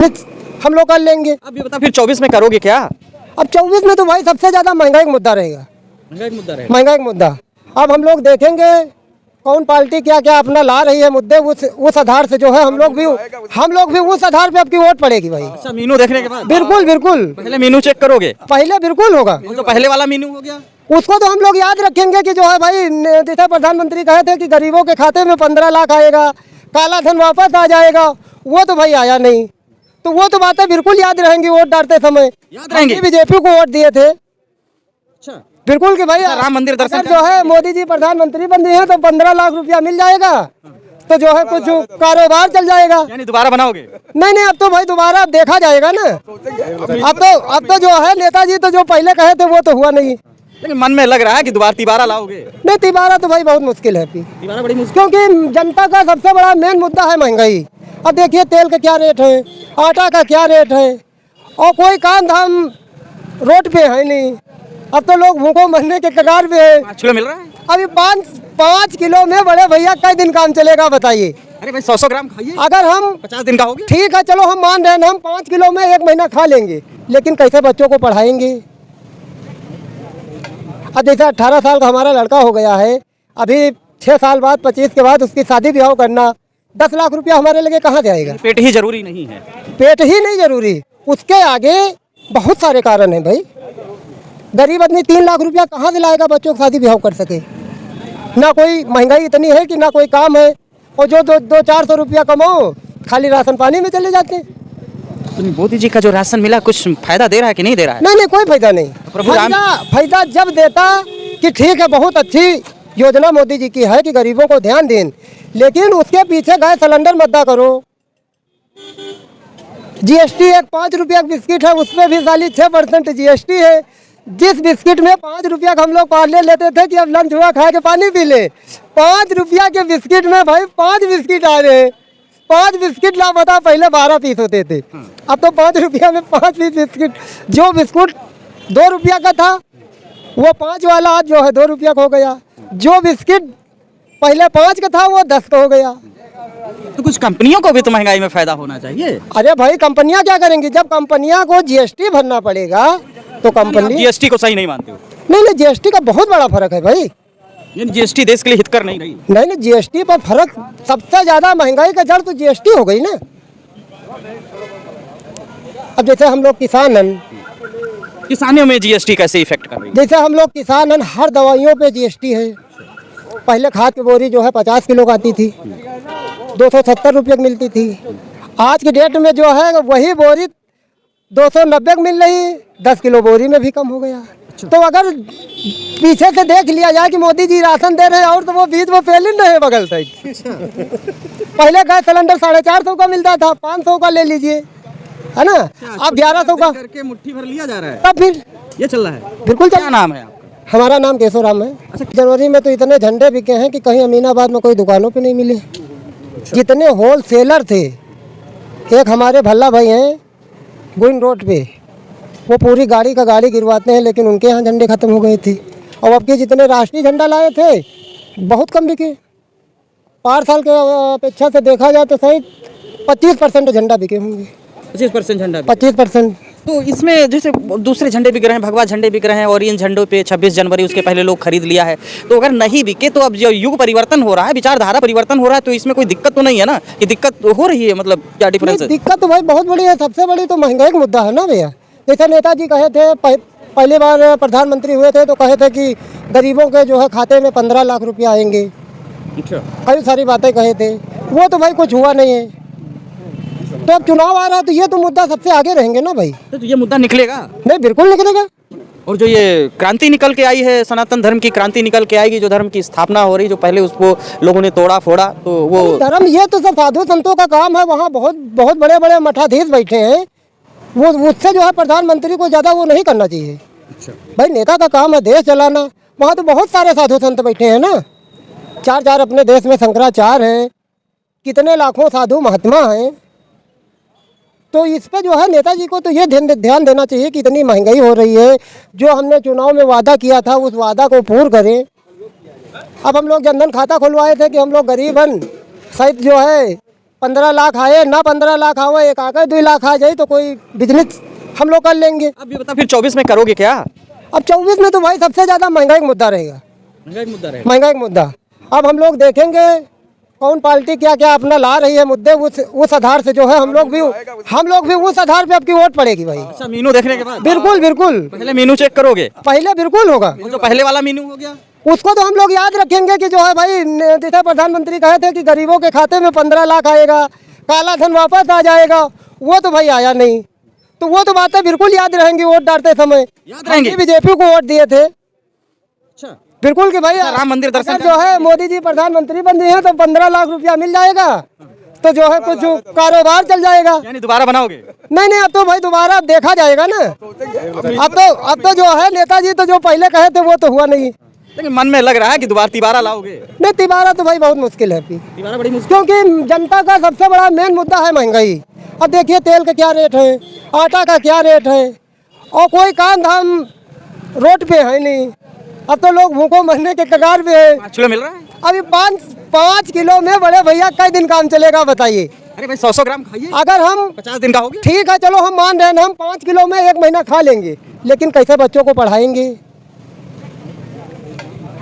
हम लोग कर लेंगे। अब ये बता फिर 24 में करोगे क्या? अब 24 में तो भाई सबसे ज्यादा महंगाई का मुद्दा रहेगा, महंगाई का मुद्दा। अब हम लोग देखेंगे कौन पार्टी क्या क्या अपना ला रही है मुद्दे, उस आधार से जो है हम लोग भी उस आधार पे आपकी वोट पड़ेगी भाई। अच्छा, मीनू देखने के बाद? बिल्कुल बिल्कुल, पहले मीनू चेक करोगे? पहले बिल्कुल होगा। तो पहले वाला मीनू हो गया, उसको तो हम लोग याद रखेंगे कि जो है भाई, जैसे प्रधानमंत्री कहे थे कि गरीबों के खाते में 15 लाख आएगा, काला धन वापस आ जाएगा, वो तो भाई आया नहीं। तो वो तो बातें बिल्कुल याद रहेंगी वोट डालते समय, याद रहेंगे। बीजेपी को वोट दिए थे। अच्छा, बिल्कुल कि भाई राम मंदिर दर्शन जो है मोदी जी प्रधानमंत्री बन गए हैं तो 15 लाख रुपया मिल जाएगा, तो जो है कुछ कारोबार चल जाएगा। यानी दोबारा बनाओगे? नहीं, अब तो भाई दोबारा अब देखा जाएगा ना। अब तो जो है नेताजी तो जो पहले कहे थे वो तो हुआ नहीं। लेकिन मन में लग रहा है कि तिबारा लाओगे? नहीं, तिबारा तो भाई बहुत मुश्किल है, तिबारा बड़ी मुश्किल, क्योंकि जनता का सबसे बड़ा मेन मुद्दा है महंगाई। अब देखिए तेल का क्या रेट है, आटा का क्या रेट है, और कोई काम धाम रोड पे है नहीं। अब तो लोग भूखों मरने के कगार पे है। 5 किलो मिल रहा है अभी 5 किलो में बड़े भैया कई दिन काम चलेगा बताइए? अरे भाई 100 ग्राम खाइए, अगर हम 50 दिन का हो गया। ठीक है चलो हम मान रहे हैं, हम 5 किलो में 1 महीना खा लेंगे, लेकिन कैसे बच्चों को पढ़ाएंगे? अब जैसे 18 साल का हमारा लड़का हो गया है, अभी 6 साल बाद 25 के बाद उसकी शादी ब्याह करना, 10 लाख रुपया हमारे लगे कहाँ से आएगा? पेट ही जरूरी नहीं है? पेट ही नहीं जरूरी, उसके आगे बहुत सारे कारण हैं भाई। गरीब आदमी 3 लाख रुपया कहाँ से लाएगा बच्चों की शादी ब्याह कर सके? ना कोई महंगाई इतनी है कि ना कोई काम है, और जो 200-400 रुपया कमाओ खाली राशन पानी में चले जाते हैं। तो मोदी जी का जो राशन मिला कुछ फायदा दे रहा है कि नहीं दे रहा है? नहीं, कोई फायदा नहीं। फायदा जब देता कि ठीक है बहुत अच्छी योजना मोदी जी की है कि गरीबों को ध्यान दें, लेकिन उसके पीछे गए सिलेंडर मद्दा करो। जीएसटी एक 5 रुपया बिस्किट है, उसमें भी साली 6% जीएसटी है। जिस बिस्किट में 5 रुपया का हम लोग पार्ले लेते थे कि अब लंच हुआ खा के पानी पी ले, 5 रुपया के बिस्किट में भाई 5 बिस्किट आ रहे हैं। 5 बिस्किट ला बता, पहले 12 पीस होते थे, अब तो 5 रुपया में 5 पीस बिस्किट। जो बिस्कुट 2 रुपया का था वो 5 वाला आज जो है 2 रुपया का हो गया। जो बिस्किट पहले 5 का था वो 10 का हो गया। तो कुछ कंपनियों को भी तो महंगाई में फायदा होना चाहिए। अरे भाई कंपनियां क्या करेंगी? जब कंपनियां को जीएसटी भरना पड़ेगा तो कंपनी जीएसटी को सही नहीं मानते हो? नहीं, जीएसटी का बहुत बड़ा फर्क है भाई। जीएसटी देश के लिए हितकर नहीं रही? नहीं, जीएसटी पर फर्क, सबसे ज्यादा महंगाई का जड़ तो जीएसटी हो गई ना। अब जैसे हम लोग किसान हैं, किसानों में जीएसटी कैसे इफेक्ट कर रही है? जैसे हम लोग किसान हैं, हर दवाइयों पे जीएसटी है। पहले खाद की बोरी जो है 50 किलो का आती थी, 270 रुपये की मिलती थी। आज की डेट में जो है वही बोरी 290 की मिल रही, 10 किलो बोरी में भी कम हो गया। तो अगर पीछे से देख लिया जाए कि मोदी जी राशन दे रहे हैं और तो वो बीच वो फैल रहे हैं बगल साइड। पहले गैस सिलेंडर 450 का मिलता था, 500 का ले लीजिए, है ना? अब 1100 का करके मुट्ठी भर लिया जा रहा है। तब फिर ये चल रहा है। बिल्कुल। क्या नाम है आपका? हमारा नाम केशवराम है। जनवरी में तो इतने झंडे बिके हैं कि कहीं अमीनाबाद में कोई दुकानों पे नहीं मिले। जितने होलसेलर थे, एक हमारे भल्ला भाई हैं गुइन रोड पे, वो पूरी गाड़ी का गाड़ी गिरवाते हैं, लेकिन उनके यहाँ झंडे खत्म हो गए थे। और अब के जितने राष्ट्रीय झंडा लाए थे बहुत कम बिके। 5 साल के अपेक्षा से देखा जाए तो सही 25% झंडा बिके होंगे। 25% झंडा? 25%। तो इसमें जैसे दूसरे झंडे बिक रहे हैं, भगवा झंडे बिक रहे हैं, और इन झंडों पे 26 जनवरी उसके पहले लोग खरीद लिया है। तो अगर नहीं बिके तो अब जो युग परिवर्तन हो रहा है, विचारधारा परिवर्तन हो रहा है, तो इसमें कोई दिक्कत तो नहीं है ना? कि दिक्कत हो रही है, मतलब क्या डिफरेंस है? दिक्कत तो भाई बहुत बड़ी है। सबसे बड़ी तो महंगाई का मुद्दा है ना भैया। जैसे नेताजी कहे थे, पहली बार प्रधानमंत्री हुए थे तो कहे थे कि गरीबों के जो है खाते में 15 लाख रुपया आएंगे। अच्छा। कई सारी बातें कहे थे, वो तो भाई कुछ हुआ नहीं है। तो अब चुनाव आ रहा है तो ये तो मुद्दा सबसे आगे रहेंगे ना भाई। तो ये मुद्दा निकलेगा? नहीं, बिल्कुल निकलेगा। और जो ये क्रांति निकल के आई है, सनातन धर्म की क्रांति निकल के आएगी, जो धर्म की स्थापना हो रही, जो पहले उसको लोगों ने तोड़ा फोड़ा, तो वो धर्म ये तो सब साधु संतों का काम है। वहाँ बहुत बड़े बड़े मठाधीश बैठे हैं, वो उससे जो है प्रधानमंत्री को ज़्यादा वो नहीं करना चाहिए। अच्छा। भाई नेता का काम है देश चलाना। वहाँ तो बहुत सारे साधु संत बैठे हैं ना, 4 अपने देश में शंकराचार्य हैं, कितने लाखों साधु महात्मा हैं। तो इस पे जो है नेताजी को तो ये ध्यान देना चाहिए कि इतनी महंगाई हो रही है, जो हमने चुनाव में वादा किया था उस वादा को पूर्ण करें। अब हम लोग जनधन खाता खुलवाए थे कि हम लोग गरीब हैं, शायद जो है 15 लाख आए ना 15 लाख आवे, एक आकर 2 लाख आ जाए तो कोई बिजनेस हम लोग कर लेंगे। अब ये बता फिर 24 में करोगे क्या? अब 24 में तो भाई सबसे ज़्यादा महंगाई का मुद्दा रहेगा, महंगाई का मुद्दा रहेगा। महंगाई का मुद्दा। अब हम लोग देखेंगे कौन पार्टी क्या क्या अपना ला रही है मुद्दे, उस आधार से जो है हम लोग भी उस आधार पे आपकी वोट पड़ेगी भाई। अच्छा, मीनू देखने के बाद बिल्कुल बिल्कुल, पहले मीनू चेक करोगे? पहले बिल्कुल होगा। वो जो पहले वाला मीनू हो गया उसको तो हम लोग याद रखेंगे कि जो है भाई, जैसे प्रधानमंत्री कहे थे कि गरीबों के खाते में 15 लाख आएगा, काला धन वापस आ जाएगा, वो तो भाई आया नहीं। तो वो तो बातें बिल्कुल याद रहेंगी वोट डालते समय। याद रहेंगे? बीजेपी को वोट दिए थे अच्छा, बिल्कुल कि भाई राम मंदिर दर्शन अगर जो है मोदी जी प्रधानमंत्री बन गए हैं तो 15 लाख रुपया मिल जाएगा, तो जो है कुछ कारोबार चल जाएगा। यानी दोबारा बनाओगे? नहीं, अब तो भाई दोबारा अब देखा जाएगा ना। अब तो जो है नेताजी तो जो पहले कहे थे वो तो हुआ नहीं। लेकिन मन में लग रहा है कि तिबारा लाओगे? नहीं, तिबारा तो भाई बहुत मुश्किल है अभी, तिबारा बड़ी मुश्किल, क्योंकि जनता का सबसे बड़ा मेन मुद्दा है महंगाई। अब देखिए तेल का क्या रेट है, आटा का क्या रेट है, और कोई काम धाम रोड पे है नहीं। अब तो लोग भूखों मरने के कगार पे है। 5 किलो मिल रहा है? अभी 5 किलो में बड़े भैया कई दिन काम चलेगा बताइए? अरे भाई 100 ग्राम खाइए, अगर हम 50 दिन का हो गया। ठीक है चलो हम मान रहे हैं, हम 5 किलो में 1 महीना खा लेंगे, लेकिन कैसे बच्चों को पढ़ाएंगे?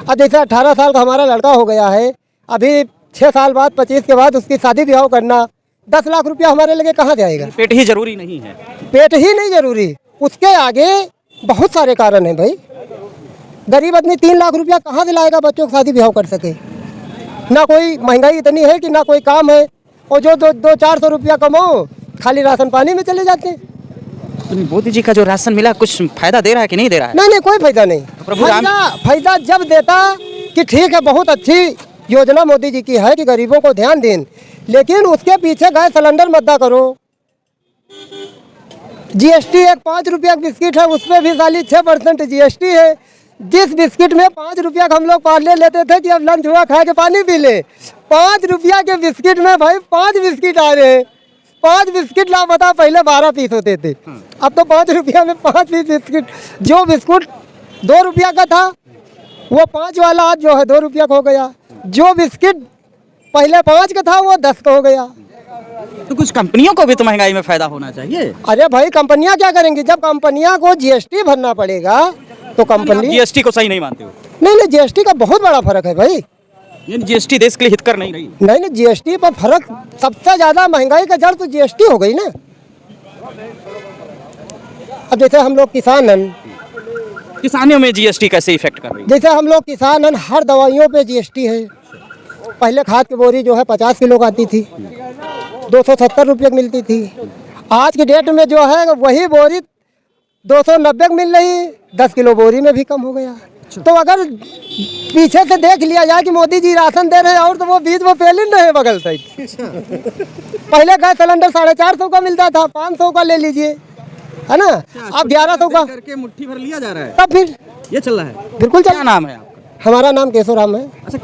अब जैसे 18 साल का हमारा लड़का हो गया है, अभी 6 साल बाद 25 के बाद उसकी शादी ब्याह करना, 10 लाख रुपया हमारे लगे कहाँ से आएगा? पेट ही जरूरी नहीं है? पेट ही नहीं जरूरी, उसके आगे बहुत सारे कारण हैं भाई। गरीब आदमी 3 लाख रुपया कहाँ से लाएगा बच्चों की शादी ब्याह कर सके? ना कोई महंगाई इतनी है कि ना कोई काम है, और जो 200-400 रुपया कमाओ खाली राशन पानी में चले जाते हैं। मोदी जी का जो राशन मिला कुछ फायदा दे रहा है कि नहीं दे रहा है? नहीं, कोई फायदा नहीं। प्रभु राम- फायदा जब देता कि ठीक है बहुत अच्छी योजना मोदी जी की है कि गरीबों को ध्यान दें, लेकिन उसके पीछे गैस सिलेंडर मद्दा करो। जीएसटी एक 5 रुपया का बिस्किट है, उसमें भी साली 6% जीएसटी है। जिस बिस्किट में 5 रुपया का हम लोग पार्ले लेते थे कि अब लंच हुआ खा के पानी पी ले, 5 रुपया के बिस्किट में भाई 5 बिस्किट आ रहे हैं। 5 बिस्किट ला बता, पहले 12 पीस होते थे, अब तो 5 रुपया में 5 पीस बिस्किट। जो बिस्कुट 2 रुपया का था वो 5 वाला आज जो है 2 रुपया का हो गया। जो बिस्किट पहले 5 का था वो 10 का हो गया। तो कुछ कंपनियों को भी तो महंगाई में फायदा होना चाहिए। अरे भाई कंपनियां क्या करेंगी? जब कंपनियां को जीएसटी भरना पड़ेगा तो कंपनी जीएसटी को सही नहीं मानते हो? नहीं, जीएसटी का बहुत बड़ा फर्क है भाई। जीएसटी देश के लिए हितकर नहीं रही? नहीं, जीएसटी पर फर्क, सबसे ज्यादा महंगाई का जड़ तो जीएसटी हो गई ना। अब जैसे हम लोग किसान हैं, किसानों में जीएसटी कैसे इफेक्ट कर रही है? जैसे हम लोग किसान हैं, हर दवाइयों पे जीएसटी है। पहले खाद की बोरी जो है 50 किलो का आती थी, 270 रुपये की मिलती थी। आज की डेट में जो है वही बोरी 290 मिल रही, 10 किलो बोरी में भी कम हो गया। तो अगर पीछे से देख लिया जाए कि मोदी जी राशन दे रहे हैं, और तो वो बीच में फैल ही रहे बगल साइड। पहले गैस सिलेंडर 450 का मिलता था, 500 का ले लीजिए, है ना? अब 1100 का करके मुट्ठी भर लिया जा रहा है, तब फिर ये चल रहा है। बिल्कुल क्या चल। नाम है आपका? हमारा नाम केशव राम है। अच्छा,